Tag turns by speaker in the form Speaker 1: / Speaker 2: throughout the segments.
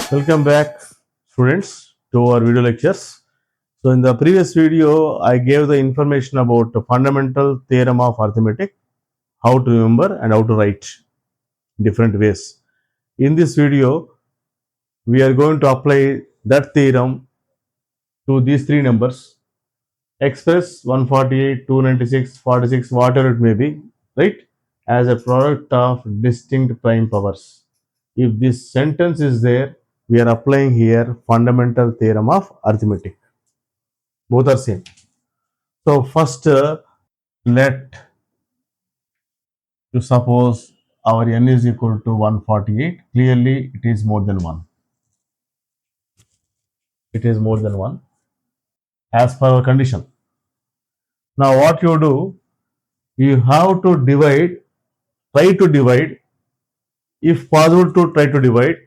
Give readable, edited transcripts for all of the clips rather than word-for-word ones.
Speaker 1: Welcome back, students, to our video lectures. So, in the previous video, I gave the information about the fundamental theorem of arithmetic, how to remember and how to write different ways. In this video, we are going to apply that theorem to these three numbers: express 148, 296, 46, whatever it may be, right, as a product of distinct prime powers. If this sentence is there, we are applying here fundamental theorem of arithmetic. Both are same. So first, let to suppose our n is equal to 148. Clearly, it is more than 1. It is more than 1 as per our condition. Now what you do, you have to divide, try to divide, if possible to try to divide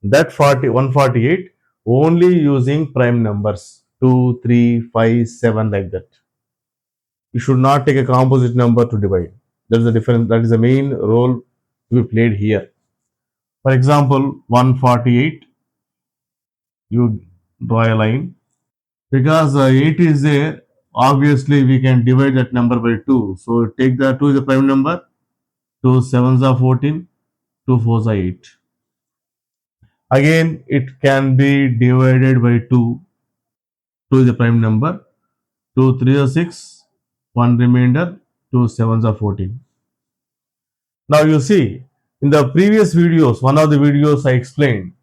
Speaker 1: that 148 only using prime numbers 2, 3, 5, 7 like that. You should not take a composite number to divide. That is the difference. That is the main role to be played here. For example, 148, you draw a line. Because 8 is there, obviously we can divide that number by 2. So take the 2 is a prime number, 2 7s are 14, 2 4s are 8. Again, it can be divided by 2. 2 is a prime number, 2 3 are 6, 1 remainder, 2 7s are 14. Now you see, in the previous videos, one of the videos I explained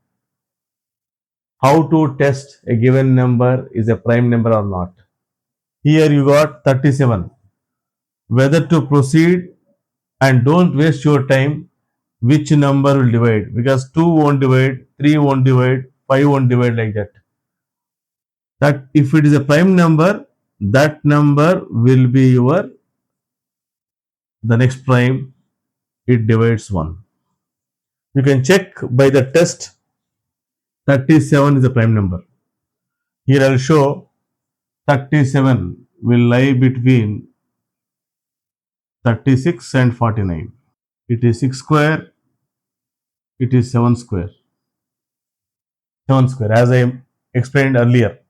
Speaker 1: how to test a given number is a prime number or not. Here you got 37. Whether to proceed, and don't waste your time which number will divide, because 2 won't divide, 3 won't divide, 5 won't divide like that. That if it is a prime number, that number will be the next prime, it divides 1. You can check by the test. 37 is a prime number. Here I will show 37 will lie between 36 and 49. It is 6 square, it is 7 square. 7 square, as I explained earlier.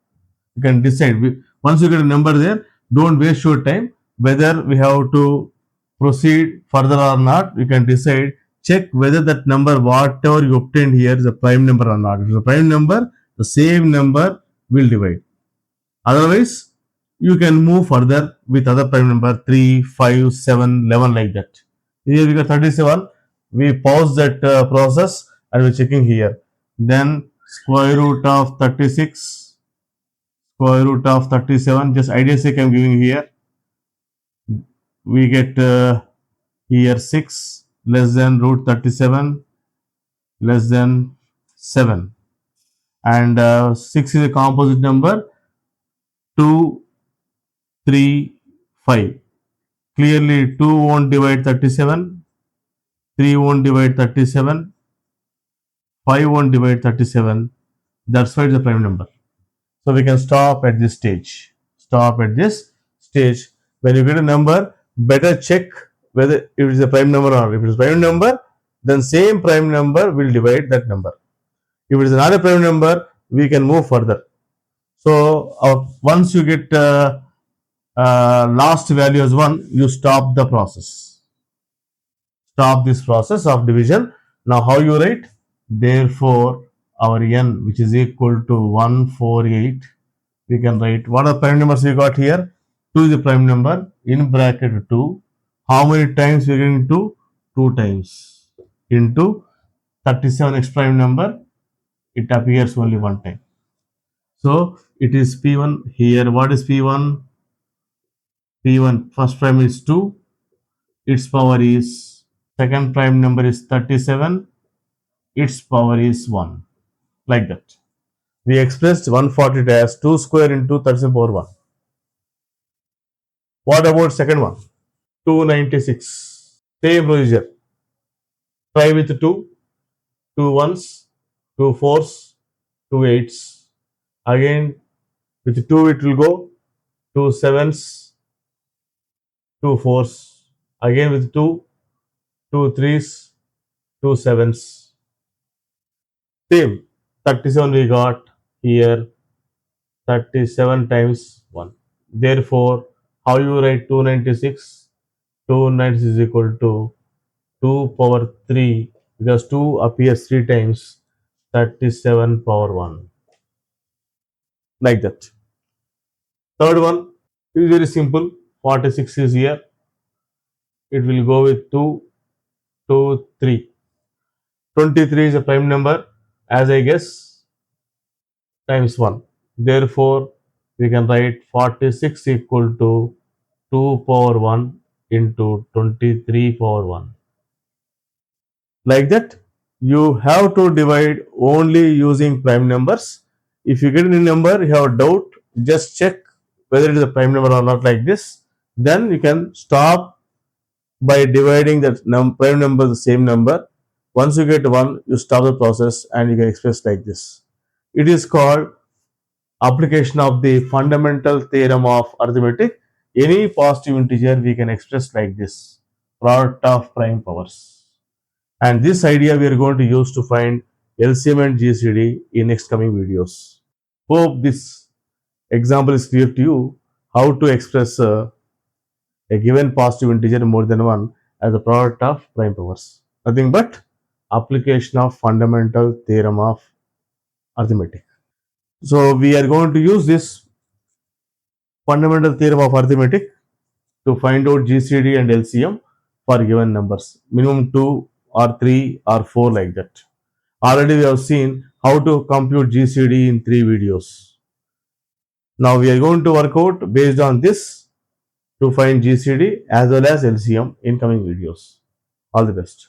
Speaker 1: You can decide. Once you get a number there, don't waste your time whether we have to proceed further or not. You can decide, check whether that number, whatever you obtained here, is a prime number or not. If it is a prime number, the same number will divide. Otherwise, you can move further with other prime number 3, 5, 7, 11 like that. Here we got 37. We pause that process and we're checking here. Then square root of 36, square root of 37, just idea sake I am giving here. We get here 6 less than root 37 less than 7. And 6 is a composite number, 2, 3, 5. Clearly 2 won't divide 37, 3 won't divide 37, 5 won't divide 37. That's why it's a prime number. So we can stop at this stage. Stop at this stage. When you get a number, better check whether it is a prime number or not. If it is a prime number, then same prime number will divide that number. If it is not a prime number, we can move further. So once you get last value as 1, you stop the process. Stop this process of division. Now how you write? Therefore, our n, which is equal to 148, we can write, what are prime numbers we got here? 2 is a prime number, in bracket 2. How many times we are getting 2? 2 times. Into 37 x prime number, it appears only 1 time. So it is P1 here. What is P1? P1, first prime is 2. Its power is, second prime number is 37. Its power is 1. Like that. We expressed 140 as 2 square into 37 power 1. What about second one? 296. Same procedure. Try with 2. 2 1s, 2 4s, 2 8s. Again, with 2 it will go. 2 7s, 2 4s. Again with 2, 2 3s, 2 7s. Same. 37 we got here, 37 times 1. Therefore, how you write 296? 296 is equal to 2 power 3 because 2 appears 3 times, 37 power 1. Like that. Third one is very simple. 46 is here. It will go with 2, 2, 3. 23 is a prime number, as I guess, times 1. Therefore, we can write 46 equal to 2 power 1 into 23 power 1. Like that, you have to divide only using prime numbers. If you get any number, you have a doubt, just check whether it is a prime number or not like this. Then you can stop by dividing that prime number the same number. Once you get 1, you stop the process and you can express like this. It is called application of the fundamental theorem of arithmetic. Any positive integer we can express like this, product of prime powers. And this idea we are going to use to find LCM and GCD in next coming videos. Hope this example is clear to you how to express a given positive integer more than 1 as a product of prime powers. Nothing but application of fundamental theorem of arithmetic. So we are going to use this fundamental theorem of arithmetic to find out GCD and LCM for given numbers, minimum 2 or 3 or 4 like that. Already we have seen how to compute GCD in 3 videos. Now we are going to work out based on this to find GCD as well as LCM in coming videos. All the best.